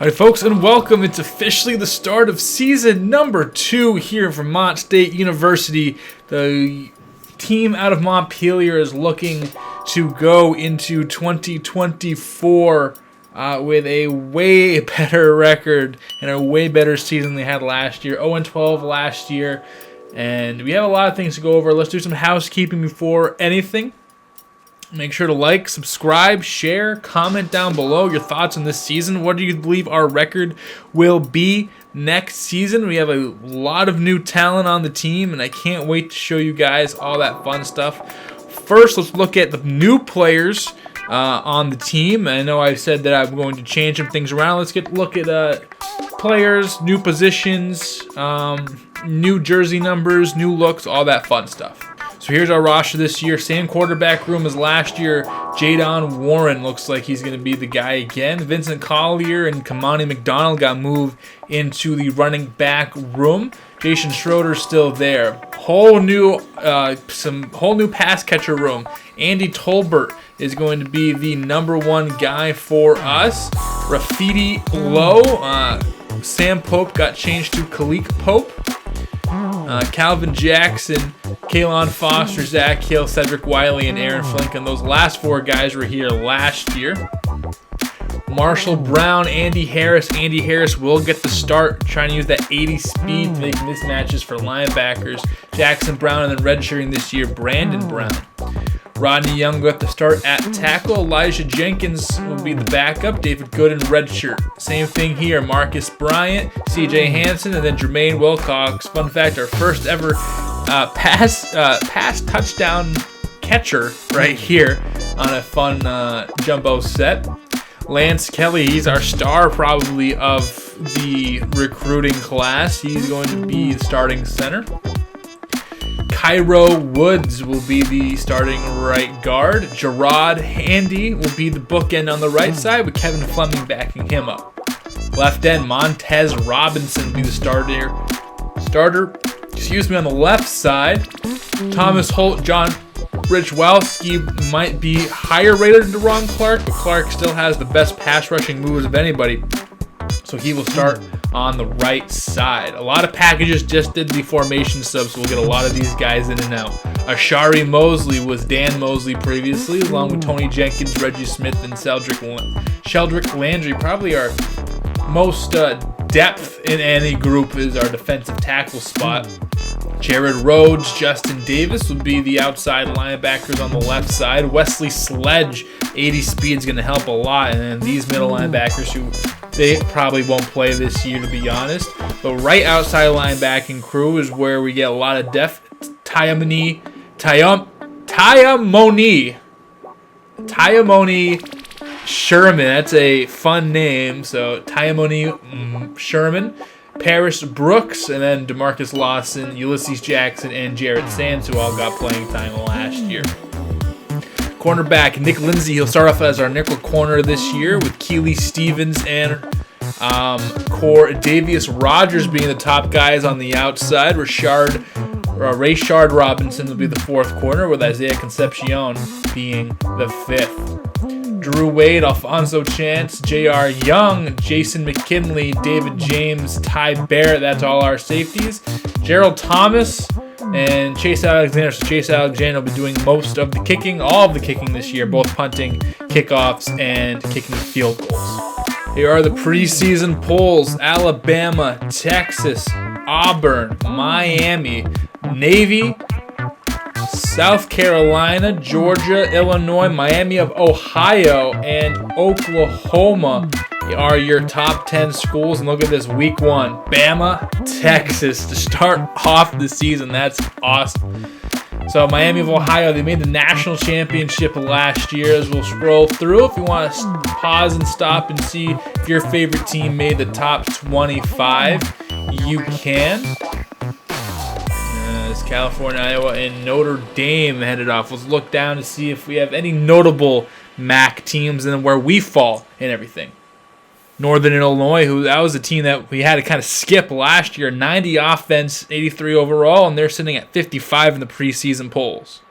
Alright folks, and welcome. It's officially the start of season number 2 here at Vermont State University. The team out of Montpelier is looking to go into 2024 with a way better record and a way better season than they had last year. 0-12 last year. And we have a lot of things to go over. Let's do some housekeeping before anything. Make sure to like, subscribe, share, comment down below your thoughts on this season. What do you believe our record will be next season? We have a lot of new talent on the team, and I can't wait to show you guys all that fun stuff. First, let's look at the new players on the team. I know I said that I'm going to change some things around. Let's look at players, new positions, new jersey numbers, new looks, all that fun stuff. So here's our roster this year. Same quarterback room as last year. Jadon Warren looks like he's going to be the guy again. Vincent Collier and Kamani McDonald got moved into the running back room. Jason Schroeder's still there. Whole new pass catcher room. Andy Tolbert is going to be the #1 guy for us. Rafidi Lowe. Sam Pope got changed to Kalik Pope. Calvin Jackson, Kalon Foster, Zach Hill, Cedric Wiley, and Aaron Flinken. Those last 4 guys were here last year. Marshall Brown, Andy Harris. Andy Harris will get the start, trying to use that 80 speed to make mismatches for linebackers. Jackson Brown, and then redshirting this year, Brandon Brown. Rodney Young got the start at tackle. Elijah Jenkins will be the backup. David Gooden, redshirt. Same thing here. Marcus Bryant, C.J. Hansen, and then Jermaine Wilcox. Fun fact, our first ever pass touchdown catcher right here on a fun jumbo set. Lance Kelly, he's our star probably of the recruiting class. He's going to be the starting center. Cairo Woods will be the starting right guard. Gerard Handy will be the bookend on the right side, with Kevin Fleming backing him up. Left end, Montez Robinson will be the starter on the left side. Thomas Holt, John Richwowski might be higher rated than Deron Clark, but Clark still has the best pass rushing moves of anybody, so he will start on the right side. A lot of packages just did the formation subs, so we'll get a lot of these guys in and out. Ashari Mosley was Dan Mosley previously, along with Tony Jenkins, Reggie Smith, and Sheldrick Landry. Probably our most depth in any group is our defensive tackle spot. Jared Rhodes, Justin Davis would be the outside linebackers on the left side. Wesley Sledge, 80 speed is going to help a lot. And then these middle linebackers, who they probably won't play this year, to be honest. The right outside linebacking crew is where we get a lot of depth. Tyamoni Sherman. That's a fun name. So Tyamoni Sherman. Paris Brooks, and then DeMarcus Lawson, Ulysses Jackson, and Jarrett Sands, who all got playing time last year. Cornerback Nick Lindsay, he'll start off as our nickel corner this year, with Keely Stevens and Davius Rogers being the top guys on the outside. Rayshard Robinson will be the 4th corner, with Isaiah Concepcion being the 5th. Drew Wade, Alfonso Chance, J.R. Young, Jason McKinley, David James, Ty Barrett. That's all our safeties. Gerald Thomas and Chase Alexander. So Chase Alexander will be doing most of the kicking, all of the kicking this year, both punting, kickoffs, and kicking field goals. Here are the preseason polls. Alabama, Texas, Auburn, Miami, Navy, South Carolina, Georgia, Illinois, Miami of Ohio, and Oklahoma are your top 10 schools. And look at this, week 1, Bama, Texas to start off the season. That's awesome. So Miami of Ohio, they made the national championship last year. As we'll scroll through, if you want to pause and stop and see if your favorite team made the top 25, you can. California, Iowa, and Notre Dame headed off. Let's look down to see if we have any notable MAC teams and where we fall in everything. Northern Illinois, that was a team that we had to kind of skip last year. 90 offense, 83 overall, and they're sitting at 55 in the preseason polls.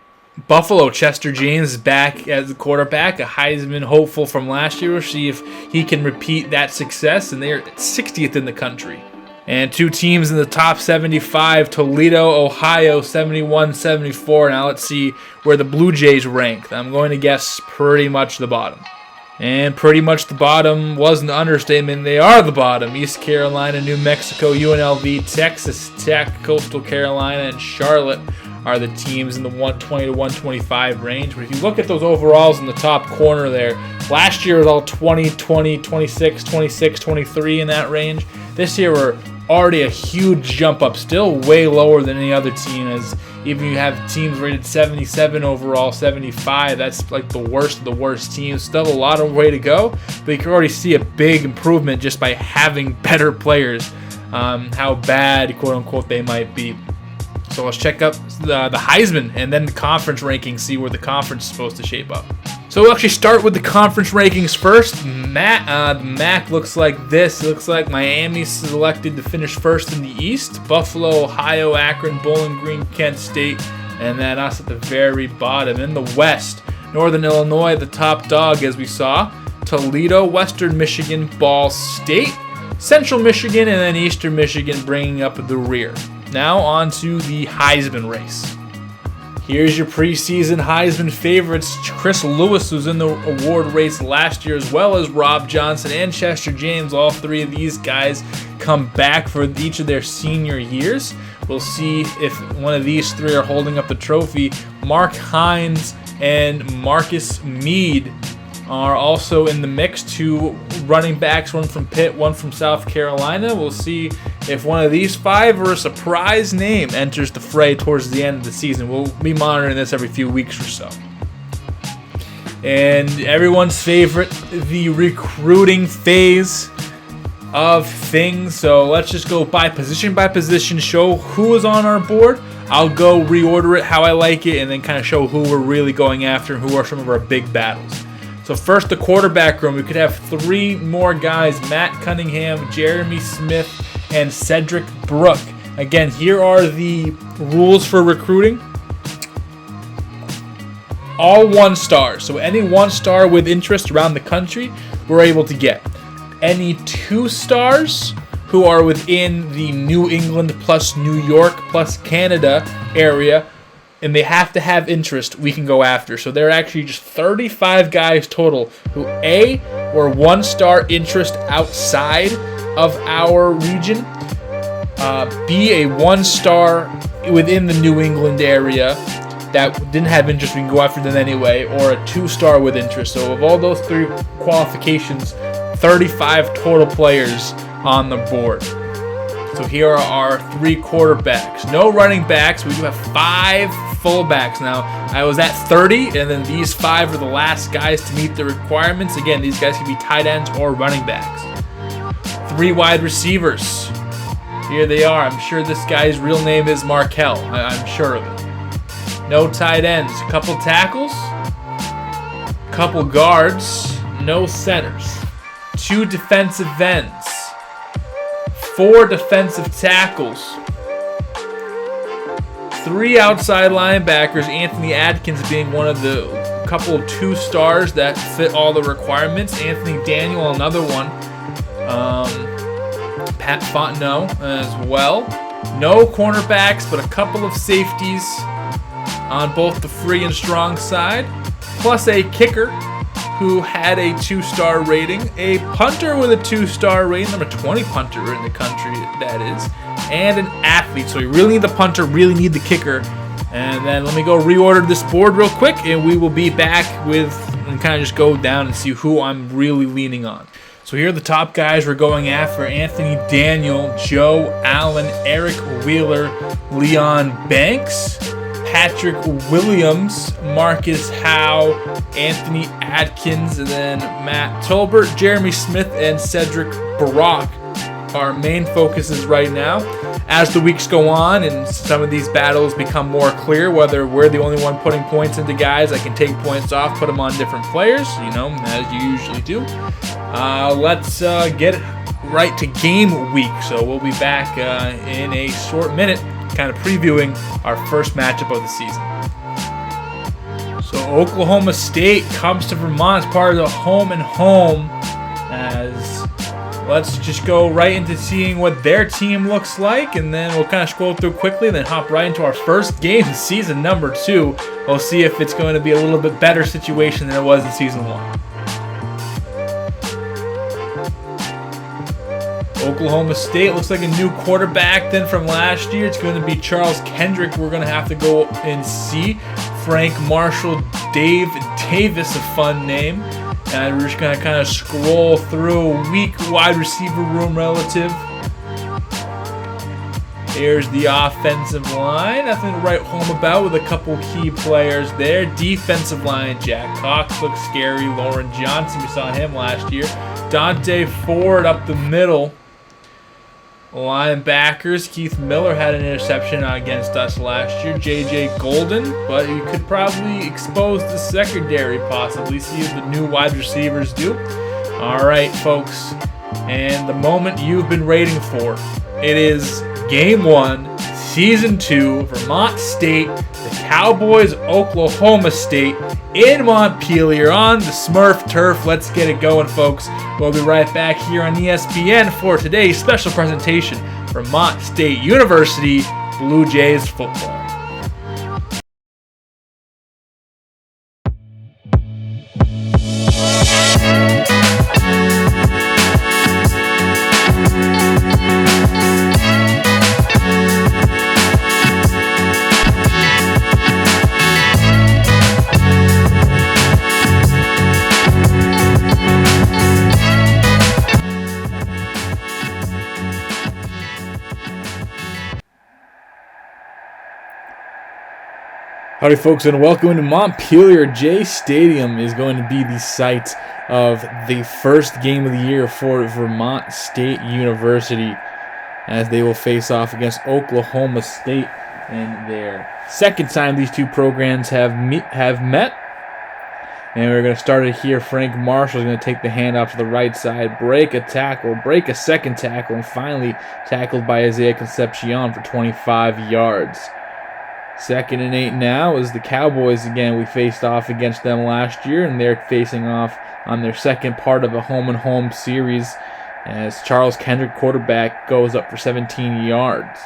Buffalo, Chester James is back as the quarterback, a Heisman hopeful from last year. We'll see if he can repeat that success, and they're 60th in the country. And 2 teams in the top 75, Toledo, Ohio, 71-74. Now let's see where the Blue Jays rank. I'm going to guess pretty much the bottom. And pretty much the bottom wasn't an understatement. They are the bottom. East Carolina, New Mexico, UNLV, Texas Tech, Coastal Carolina, and Charlotte are the teams in the 120 to 125 range. But if you look at those overalls in the top corner there, last year was all 20, 20, 26, 26, 23 in that range. This year we're already a huge jump up, still way lower than any other team, as even you have teams rated 77 overall, 75, that's like the worst of the worst teams. Still a lot of way to go, but you can already see a big improvement just by having better players, how bad, quote-unquote, they might be. So let's check up the Heisman and then the conference rankings, see where the conference is supposed to shape up. So we'll actually start with the conference rankings first. The MAC looks like this. It looks like Miami selected to finish first in the East. Buffalo, Ohio, Akron, Bowling Green, Kent State, and then us at the very bottom. In the West, Northern Illinois, the top dog as we saw. Toledo, Western Michigan, Ball State, Central Michigan, and then Eastern Michigan bringing up the rear. Now on to the Heisman race. Here's your preseason Heisman favorites. Chris Lewis was in the award race last year, as well as Rob Johnson and Chester James. All 3 of these guys come back for each of their senior years. We'll see if one of these 3 are holding up the trophy. Mark Hines and Marcus Meade are also in the mix. 2 running backs, one from Pitt, one from South Carolina. We'll see if one of these 5 or a surprise name enters the fray towards the end of the season. We'll be monitoring this every few weeks or so. And everyone's favorite, the recruiting phase of things. So let's just go by position, show who is on our board. I'll go reorder it how I like it, and then kind of show who we're really going after and who are some of our big battles. So first, the quarterback room. We could have 3 more guys: Matt Cunningham, Jeremy Smith, and Cedric Brook. Again, here are the rules for recruiting. All 1-stars. So any 1-star with interest around the country, we're able to get. Any 2-stars who are within the New England plus New York plus Canada area, and they have to have interest, we can go after. So there are actually just 35 guys total who A, were 1-star interest outside of our region, B, a 1-star within the New England area that didn't have interest, we can go after them anyway, or a 2-star with interest. So of all those 3 qualifications, 35 total players on the board. So here are our 3 quarterbacks. No running backs. We do have 5 fullbacks now. I was at 30, and then these 5 are the last guys to meet the requirements. Again, these guys can be tight ends or running backs. 3 wide receivers. Here they are. I'm sure this guy's real name is Markel. I'm sure of it. No tight ends. A couple tackles. Couple guards. No centers. 2 defensive ends. 4 defensive tackles. 3 outside linebackers, Anthony Adkins being one of the couple of 2-stars that fit all the requirements. Anthony Daniel, another one. Pat Fontenot as well. No cornerbacks, but a couple of safeties on both the free and strong side. Plus a kicker who had a 2-star rating. A punter with a 2-star rating, number 20 punter in the country, that is. And an athlete. So you really need the punter, really need the kicker. And then let me go reorder this board real quick, and we will be back with, and kind of just go down and see who I'm really leaning on. So here are the top guys we're going after: Anthony Daniel, Joe Allen, Eric Wheeler, Leon Banks, Patrick Williams, Marcus Howe, Anthony Adkins, and then Matt Tolbert, Jeremy Smith, and Cedric Brock. Our main focuses right now. As the weeks go on and some of these battles become more clear, whether we're the only one putting points into guys, I can take points off, put them on different players, as you usually do. Let's get right to game week. So we'll be back in a short minute, kind of previewing our first matchup of the season. So Oklahoma State comes to Vermont as part of the home and home. As let's just go right into seeing what their team looks like, and then we'll kind of scroll through quickly and then hop right into our first game in season number 2. We'll see if it's going to be a little bit better situation than it was in season 1. Oklahoma State looks like a new quarterback then from last year. It's going to be Charles Kendrick. We're going to have to go and see. Frank Marshall, Dave Davis, a fun name. And we're just going to kind of scroll through a weak wide receiver room relative. Here's the offensive line. Nothing to write home about with a couple key players there. Defensive line, Jack Cox looks scary. Lauren Johnson, we saw him last year. Dante Ford up the middle. Linebackers, Keith Miller had an interception against us last year. J.J. Golden, but you could probably expose the secondary, possibly see what the new wide receivers do. All right, folks, and the moment you've been waiting for. It is Game 1, Season 2, Vermont State, the Cowboys, Oklahoma State, in Montpelier on the Smurf turf. Let's get it going, folks. We'll be right back here on ESPN for today's special presentation, Vermont State University Blue Jays football. Howdy folks, and welcome to Montpelier. Jay Stadium is going to be the site of the first game of the year for Vermont State University, as they will face off against Oklahoma State in their second time these two programs have met. And we're going to start it here. Frank Marshall is going to take the handoff to the right side, break a tackle, break a second tackle, and finally tackled by Isaiah Concepcion for 25 yards. 2nd and 8 now is the Cowboys again. We faced off against them last year, and they're facing off on their second part of a home-and-home series as Charles Kendrick, quarterback, goes up for 17 yards.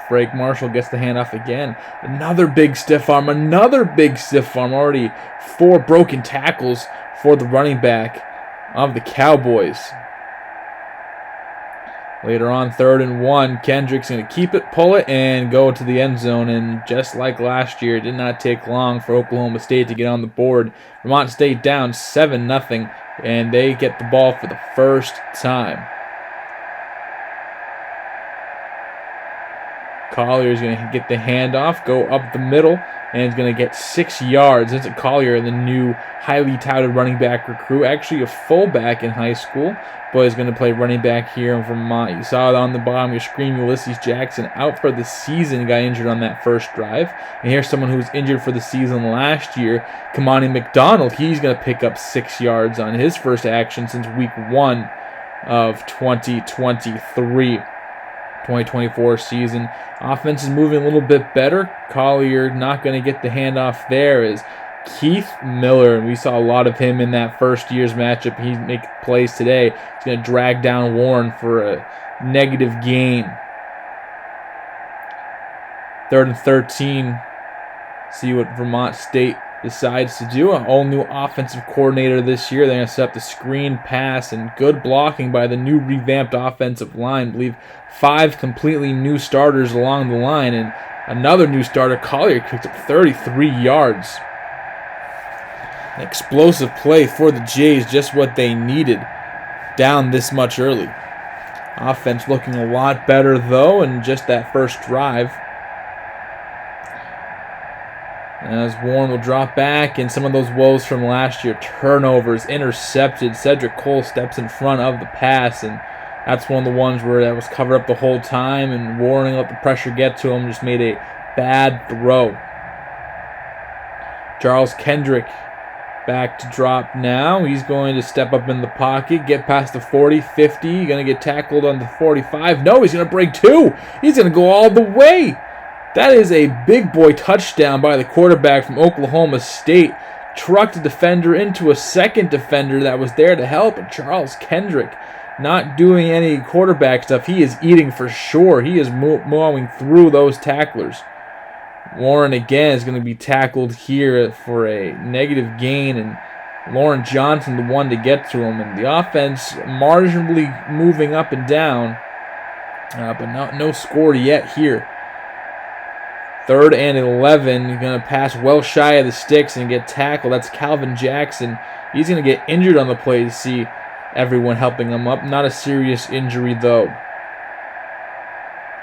Frank Marshall gets the handoff again. Another big stiff arm. Already 4 broken tackles for the running back of the Cowboys. Later on, 3rd and 1, Kendrick's going to keep it, pull it, and go to the end zone. And just like last year, it did not take long for Oklahoma State to get on the board. Vermont State down 7-0, and they get the ball for the first time. Collier is going to get the handoff, go up the middle, and is going to get 6 yards. Vincent Collier, the new highly touted running back recruit, actually a fullback in high school, but is going to play running back here in Vermont. You saw it on the bottom of your screen, Ulysses Jackson out for the season, got injured on that first drive. And here's someone who was injured for the season last year, Kamani McDonald. He's going to pick up 6 yards on his first action since week 1 of 2024 season. Offense is moving a little bit better. Collier not going to get the handoff there is Keith Miller, and we saw a lot of him in that first year's matchup. He make plays today. He's going to drag down Warren for a negative gain. 3rd and 13. See what Vermont State decides to do. An all-new offensive coordinator this year. They're going to set up the screen pass and good blocking by the new revamped offensive line. I believe 5 completely new starters along the line, and another new starter, Collier, picked up 33 yards. An explosive play for the Jays, just what they needed down this much early. Offense looking a lot better, though, in just that first drive. As Warren will drop back, and some of those woes from last year, turnovers, intercepted. Cedric Cole steps in front of the pass, and that's one of the ones where that was covered up the whole time, and Warren let the pressure get to him, just made a bad throw. Charles Kendrick back to drop now. He's going to step up in the pocket, get past the 40, 50. Going to get tackled on the 45. No, he's going to break 2. He's going to go all the way That is a big boy touchdown by the quarterback from Oklahoma State. Trucked a defender into a second defender that was there to help. And Charles Kendrick not doing any quarterback stuff. He is eating for sure. He is mowing through those tacklers. Warren again is going to be tackled here for a negative gain, and Lauren Johnson the one to get to him. And the offense marginally moving up and down, but no score yet here. 3rd and 11, he's going to pass well shy of the sticks and get tackled. That's Calvin Jackson. He's going to get injured on the play to see everyone helping him up. Not a serious injury, though.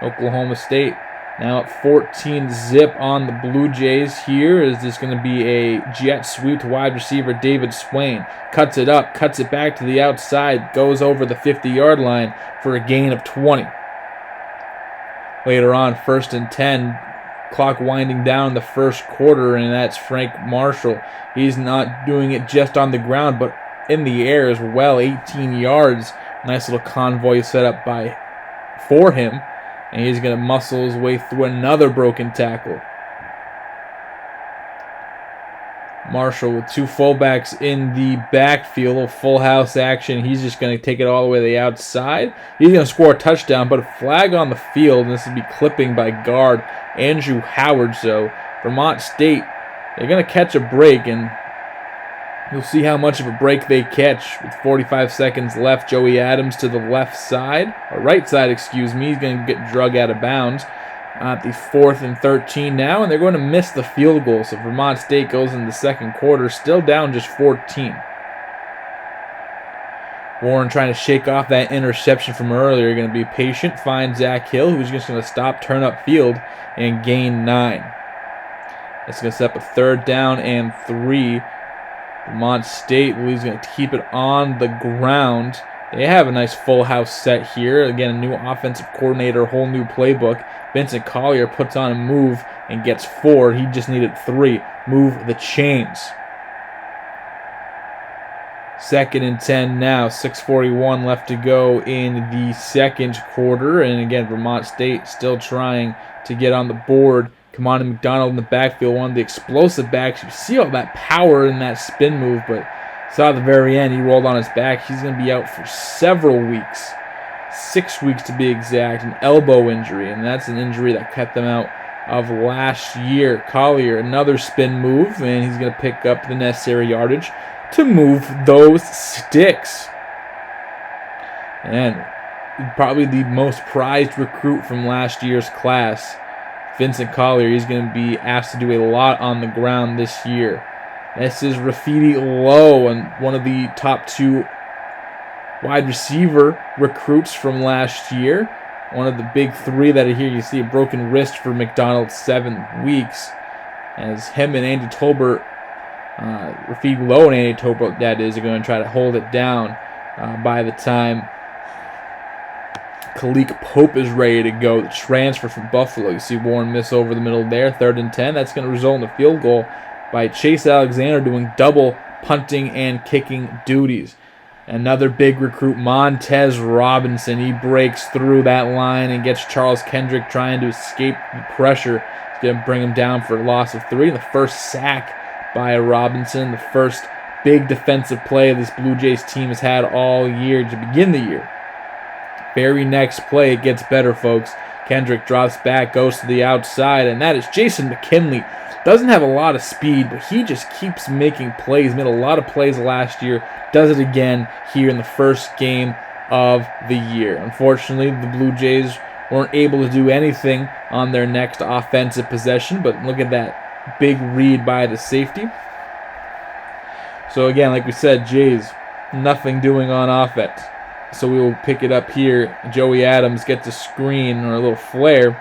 Oklahoma State now at 14-zip on the Blue Jays here. Is this going to be a jet sweep to wide receiver David Swain? Cuts it up, cuts it back to the outside, goes over the 50-yard line for a gain of 20. Later on, 1st and 10. Clock winding down in the first quarter, and that's Frank Marshall. He's not doing it just on the ground, but in the air as well. 18 yards. Nice little convoy set up for him, and he's going to muscle his way through another broken tackle. Marshall with 2 fullbacks in the backfield, a full house action. He's just going to take it all the way to the outside. He's going to score a touchdown, but a flag on the field, and this will be clipping by guard Andrew Howard. So Vermont State, they're going to catch a break, and you'll see how much of a break they catch. With 45 seconds left, Joey Adams to the left side, or right side, excuse me. He's going to get drug out of bounds at the 4th and 13 now, and they're going to miss the field goal. So Vermont State goes in the second quarter, still down just 14. Warren trying to shake off that interception from earlier. Going to be patient, find Zach Hill, who's just going to stop, turn up field, and gain 9. It's going to set up a 3rd down and 3. Vermont State, he's going to keep it on the ground. They have a nice full house set here. Again, a new offensive coordinator, whole new playbook. Vincent Collier puts on a move and gets 4. He just needed 3. Move the chains. 2nd and 10 now. 6:41 left to go in the second quarter. And again, Vermont State still trying to get on the board. Kamani McDonald in the backfield, one of the explosive backs. You see all that power in that spin move, but saw at the very end, he rolled on his back. He's going to be out for several weeks. 6 weeks to be exact. An elbow injury, and that's an injury that kept them out of last year. Collier, another spin move, and he's going to pick up the necessary yardage to move those sticks. And probably the most prized recruit from last year's class, Vincent Collier. He's going to be asked to do a lot on the ground this year. This is Rafidi Lowe, and one of the top 2 wide receiver recruits from last year. One of the big 3 that are here. You see a broken wrist for McDonald, 7 weeks. As him and Andy Tolbert, Rafidi Lowe and Andy Tolbert, that is, are going to try to hold it down by the time Kalik Pope is ready to go. The transfer from Buffalo. You see Warren miss over the middle there. 3rd and 10. That's going to result in a field goal by Chase Alexander doing double punting and kicking duties. Another big recruit, Montez Robinson. He breaks through that line and gets Charles Kendrick trying to escape the pressure. It's going to bring him down for a loss of 3. The first sack by Robinson. The first big defensive play this Blue Jays team has had all year to begin the year. Very next play, it gets better, folks. Kendrick drops back, goes to the outside, and that is Jason McKinley. Doesn't have a lot of speed, but he just keeps making plays. Made a lot of plays last year. Does it again here in the first game of the year. Unfortunately, the Blue Jays weren't able to do anything on their next offensive possession, but look at that big read by the safety. So again, like we said, Jays, nothing doing on offense. So we will pick it up here. Joey Adams gets a screen or a little flare.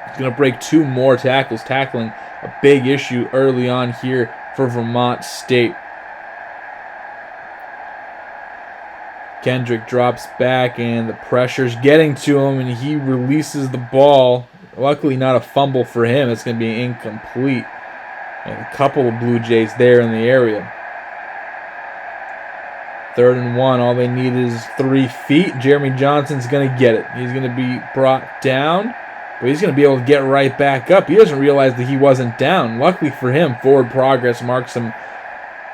He's going to break 2 more tackles, tackling a big issue early on here for Vermont State. Kendrick drops back, and the pressure's getting to him, and he releases the ball. Luckily, not a fumble for him. It's going to be incomplete. And a couple of Blue Jays there in the area. 3rd and 1. All they need is 3 feet. Jeremy Johnson's going to get it. He's going to be brought down. But he's going to be able to get right back up. He doesn't realize that he wasn't down. Luckily for him, forward progress marks him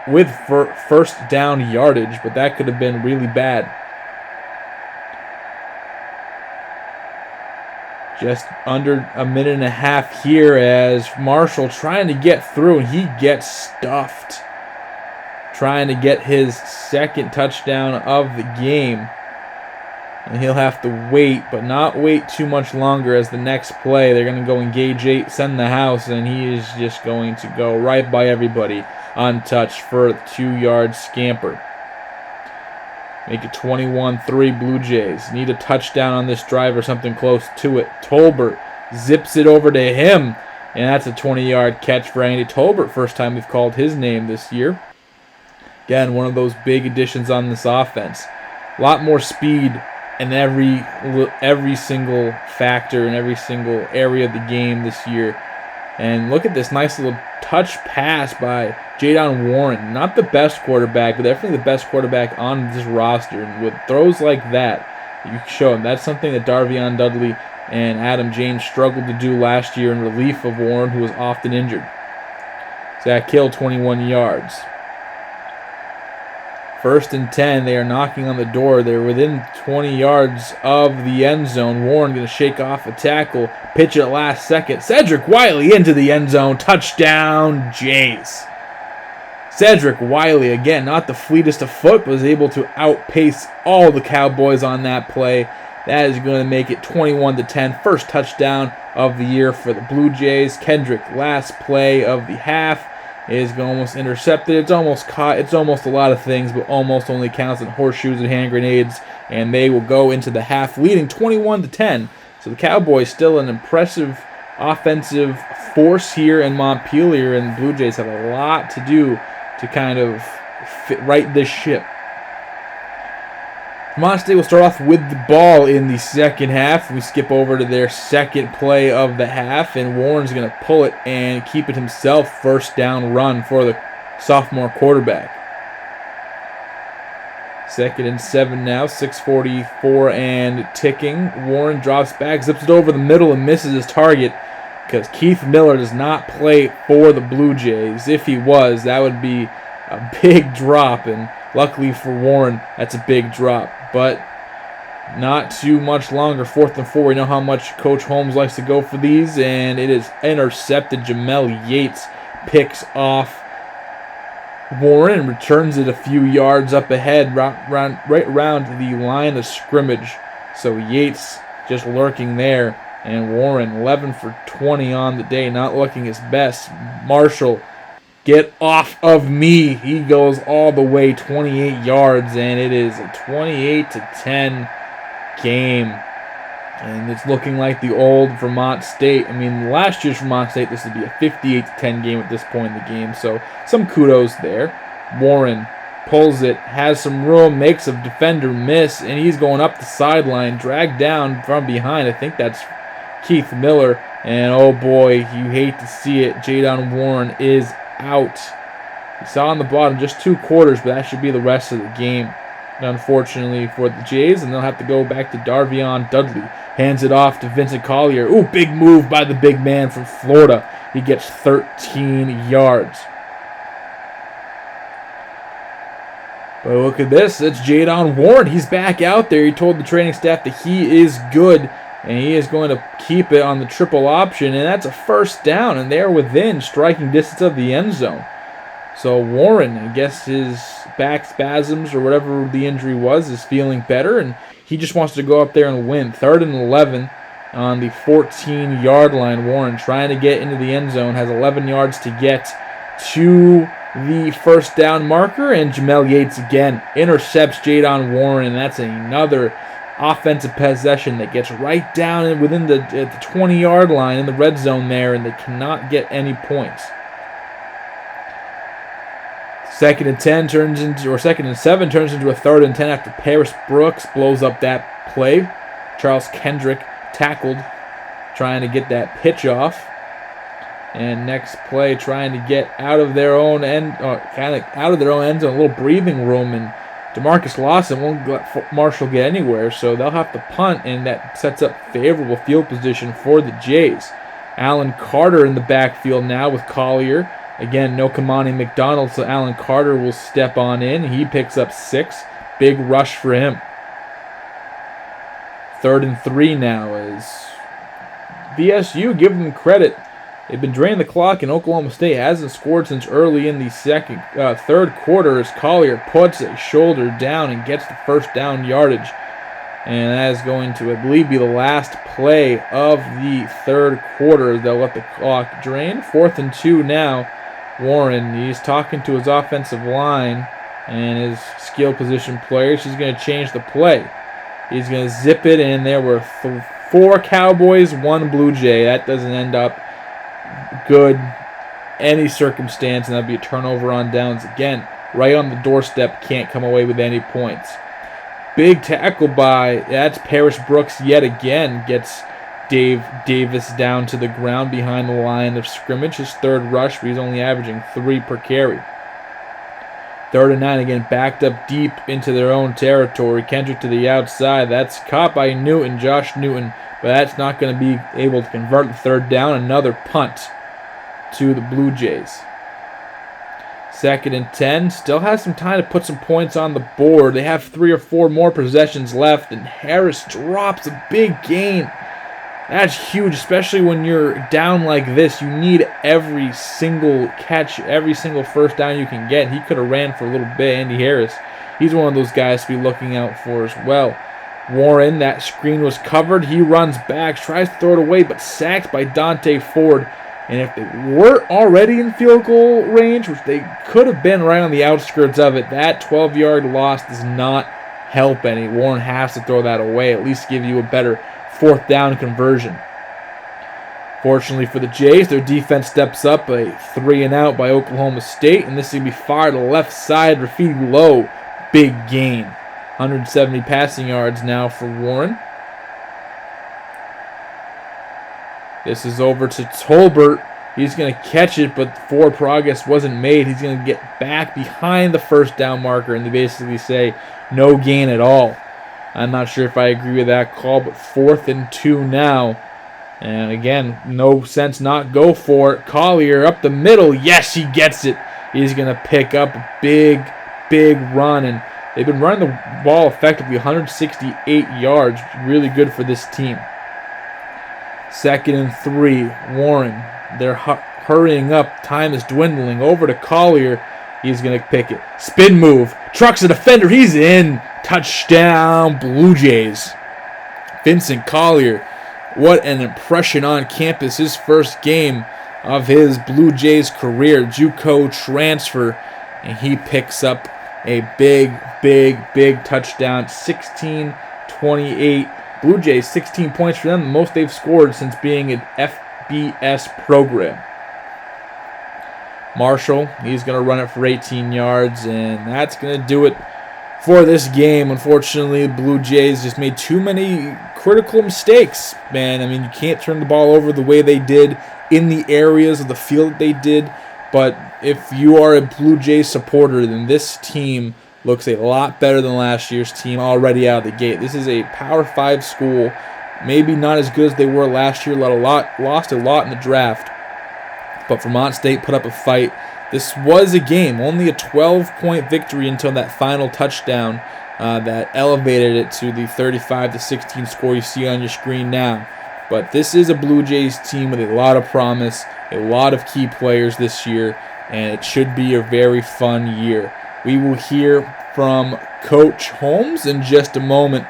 with first down yardage, but that could have been really bad. Just under a minute and a half here as Marshall trying to get through, and he gets stuffed. Trying to get his second touchdown of the game. And he'll have to wait, but not wait too much longer, as the next play, they're going to go engage 8, send the house, and he is just going to go right by everybody untouched for a 2-yard scamper. Make it 21-3 Blue Jays. Need a touchdown on this drive or something close to it. Tolbert zips it over to him, and that's a 20-yard catch for Andy Tolbert. First time we've called his name this year. Again, one of those big additions on this offense. A lot more speed in every single factor in every single area of the game this year. And look at this nice little touch pass by Jadon Warren. Not the best quarterback, but definitely the best quarterback on this roster. And with throws like that, you can show him. That's something that Darvion Dudley and Adam James struggled to do last year in relief of Warren, who was often injured. Zach Hill, 21 yards. 1st and 10, they are knocking on the door. They're within 20 yards of the end zone. Warren going to shake off a tackle, pitch it last second. Cedric Wiley into the end zone. Touchdown, Jays. Cedric Wiley, again, not the fleetest of foot, but was able to outpace all the Cowboys on that play. That is going to make it 21-10. First touchdown of the year for the Blue Jays. Kendrick, last play of the half, is almost intercepted. It's almost caught. It's almost a lot of things, but almost only counts in horseshoes and hand grenades, and they will go into the half leading 21-10. So the Cowboys still an impressive offensive force here in Montpelier, and the Blue Jays have a lot to do to kind of right this ship. Vermont State will start off with the ball in the second half. We skip over to their second play of the half, and Warren's going to pull it and keep it himself. First down run for the sophomore quarterback. 2nd and 7 now, 6:44 and ticking. Warren drops back, zips it over the middle, and misses his target because Keith Miller does not play for the Blue Jays. If he was, that would be a big drop, and luckily for Warren, that's a big drop. But not too much longer. 4th and 4. We know how much Coach Holmes likes to go for these, and it is intercepted. Jamel Yates picks off Warren and returns it a few yards up ahead, right around the line of scrimmage. So Yates just lurking there, and Warren 11 for 20 on the day, not looking his best. Marshall, get off of me. He goes all the way 28 yards, and it is a 28-10 game. And it's looking like the old Vermont State. I mean, last year's Vermont State, this would be a 58-10 game at this point in the game. So some kudos there. Warren pulls it, has some room, makes a defender miss, and he's going up the sideline, dragged down from behind. I think that's Keith Miller. And oh boy, you hate to see it. Jadon Warren is out. You saw on the bottom just 2 quarters, but that should be the rest of the game, unfortunately, for the Jays, and they'll have to go back to Darvion Dudley. Hands it off to Vincent Collier. Ooh, big move by the big man from Florida. He gets 13 yards. But look at this. It's Jadon Warren. He's back out there. He told the training staff that he is good, and he is going to keep it on the triple option, and that's a first down, and they're within striking distance of the end zone. So Warren, I guess his back spasms or whatever the injury was, is feeling better, and he just wants to go up there and win. 3rd and 11 on the 14-yard line. Warren trying to get into the end zone, has 11 yards to get to the first down marker, and Jamel Yates again intercepts Jadon Warren, and that's another offensive possession that gets right down within the 20-yard line in the red zone there, and they cannot get any points. 2nd and 7 turns into a 3rd and 10 after Paris Brooks blows up that play. Charles Kendrick tackled, trying to get that pitch off. And next play, trying to get out of their own end, out of their own end zone, a little breathing room, and DeMarcus Lawson won't let Marshall get anywhere, so they'll have to punt, and that sets up favorable field position for the Jays. Alan Carter in the backfield now with Collier. Again, no Kamani McDonald, so Alan Carter will step on in. He picks up 6. Big rush for him. 3rd and 3 now as VSU, give them credit. They've been draining the clock, and Oklahoma State hasn't scored since early in the third quarter as Collier puts a shoulder down and gets the first down yardage. And that is going to, I believe, be the last play of the third quarter. They'll let the clock drain. 4th and 2 now. Warren, he's talking to his offensive line and his skill position players. He's going to change the play. He's going to zip it in. There were 4 Cowboys, 1 Blue Jay. That doesn't end up good any circumstance, and that'd be a turnover on downs again. Right on the doorstep, can't come away with any points. Big tackle by, that's Paris Brooks yet again, gets Dave Davis down to the ground behind the line of scrimmage. His 3rd rush, but he's only averaging 3 per carry. 3rd and 9 again, backed up deep into their own territory. Kendrick to the outside. That's caught by Newton, Josh Newton, but that's not going to be able to convert the 3rd down. Another punt to the Blue Jays. 2nd and 10. Still has some time to put some points on the board. They have 3 or 4 more possessions left, and Harris drops a big gain. That's huge, especially when you're down like this. You need every single catch, every single first down you can get. He could have ran for a little bit. Andy Harris, he's one of those guys to be looking out for as well. Warren, that screen was covered. He runs back, tries to throw it away, but sacked by Dante Ford. And if they weren't already in field goal range, which they could have been right on the outskirts of it, that 12-yard loss does not help any. Warren has to throw that away, at least give you a better 4th down conversion. Fortunately for the Jays, their defense steps up, a 3-and-out by Oklahoma State, and this is going to be fired to the left side. Rafidi Lowe, big gain. 170 passing yards now for Warren. This is over to Tolbert. He's going to catch it, but forward progress wasn't made. He's going to get back behind the first down marker, and they basically say no gain at all. I'm not sure if I agree with that call, but 4th and 2 now. And again, no sense not go for it. Collier up the middle. Yes, he gets it. He's going to pick up a big, big run. And they've been running the ball effectively, 168 yards. Really good for this team. 2nd and 3. Warren. They're hurrying up. Time is dwindling. Over to Collier. He's going to pick it. Spin move. Trucks a defender. He's in. Touchdown, Blue Jays. Vincent Collier. What an impression on campus. His first game of his Blue Jays career. JUCO transfer. And he picks up a big, big, big touchdown. 16-28. Blue Jays, 16 points for them. The most they've scored since being an FBS program. Marshall, he's going to run it for 18 yards, and that's going to do it for this game. Unfortunately, the Blue Jays just made too many critical mistakes, man. I mean, you can't turn the ball over the way they did in the areas of the field that they did, but if you are a Blue Jays supporter, then this team looks a lot better than last year's team already out of the gate. This is a Power 5 school, maybe not as good as they were last year, lost a lot in the draft, but Vermont State put up a fight. This was a game, only a 12-point victory until that final touchdown that elevated it to the 35-16 score you see on your screen now. But this is a Blue Jays team with a lot of promise, a lot of key players this year, and it should be a very fun year. We will hear from Coach Holmes in just a moment.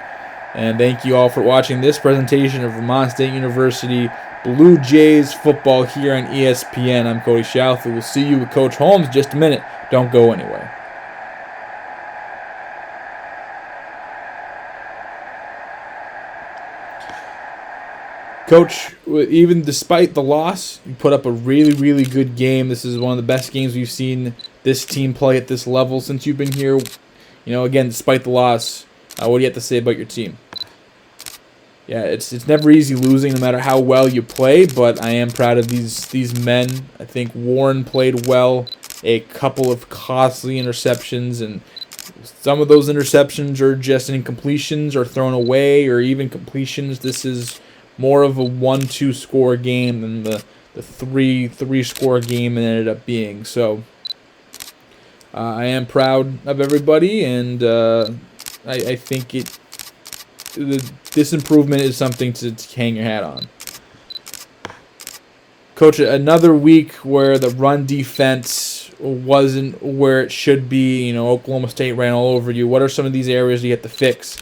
And thank you all for watching this presentation of Vermont State University Blue Jays football here on ESPN. I'm Cody Shalford. We'll see you with Coach Holmes in just a minute. Don't go anywhere. Coach, even despite the loss, you put up a really, really good game. This is one of the best games we've seen this team play at this level since you've been here. You know, again, despite the loss, what do you have to say about your team? Yeah, it's never easy losing no matter how well you play, but I am proud of these men. I think Warren played well, a couple of costly interceptions, and some of those interceptions are just incompletions or thrown away or even completions. This is more of a 1-2 score game than the 3 score game it ended up being. So I am proud of everybody, and I think this improvement is something to hang your hat on. Coach, another week where the run defense wasn't where it should be. You know, Oklahoma State ran all over you. What are some of these areas you have to fix?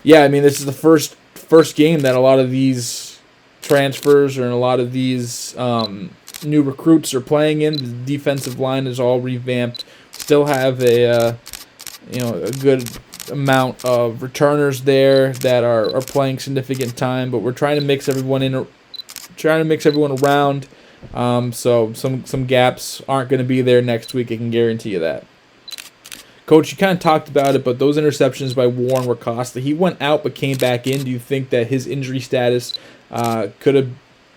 Yeah, I mean, this is the first game that a lot of these transfers or a lot of these new recruits are playing in. The defensive line is all revamped. Still have a good amount of returners there that are playing significant time, but we're trying to mix everyone around. So some gaps aren't going to be there next week. I can guarantee you that. Coach, you kind of talked about it, but those interceptions by Warren were costly. He went out but came back in. Do you think that his injury status could have,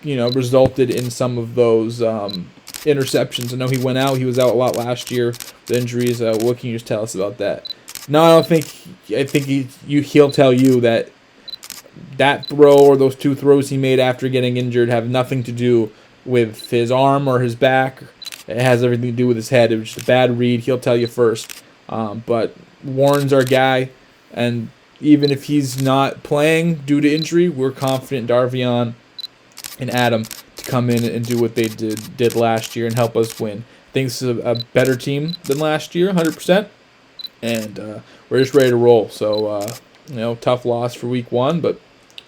resulted in some of those interceptions? I know he went out. He was out a lot last year with injuries. What can you just tell us about that? No, I don't think. I think he'll tell you that throw or those 2 throws he made after getting injured have nothing to do with his arm or his back. It has everything to do with his head. It was just a bad read. He'll tell you first. But Warren's our guy, and even if he's not playing due to injury, we're confident Darvion and Adam to come in and do what they did last year and help us win. I think this is a better team than last year, 100%, and we're just ready to roll. So, tough loss for week 1, but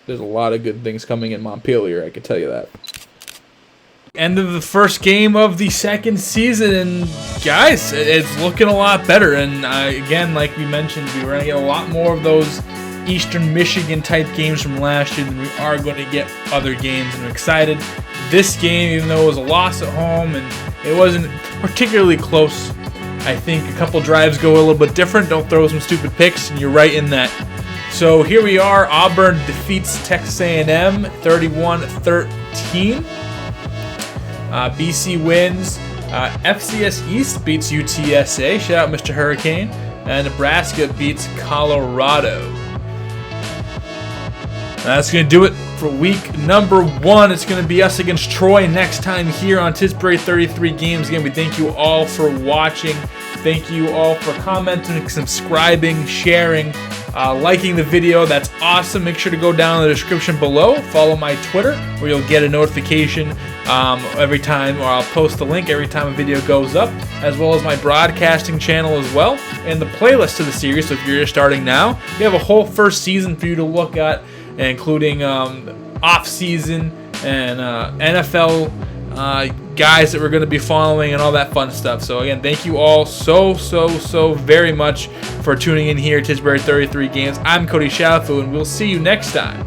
there's a lot of good things coming in Montpelier, I can tell you that. End of the first game of the second season, and guys, it's looking a lot better. And again, like we mentioned, we were going to get a lot more of those Eastern Michigan type games from last year than we are going to get other games. And I'm excited. This game, even though it was a loss at home and it wasn't particularly close, I think a couple drives go a little bit different. Don't throw some stupid picks, and you're right in that. So here we are. Auburn defeats Texas A&M 31-13. BC wins. FCS East beats UTSA. Shout out Mr. Hurricane. And Nebraska beats Colorado. That's going to do it for week number 1. It's going to be us against Troy next time here on Tisbury 33 Games. Again, we thank you all for watching. Thank you all for commenting, subscribing, sharing, liking the video. That's awesome. Make sure to go down in the description below. Follow my Twitter, where you'll get a notification every time, or I'll post the link every time a video goes up, as well as my broadcasting channel as well, and the playlist to the series. So if you're just starting now, we have a whole first season for you to look at, including off-season and NFL guys that we're going to be following and all that fun stuff. So again, thank you all so very much for tuning in here at Tisbury 33 Games. I'm Cody Shalfu, and we'll see you next time.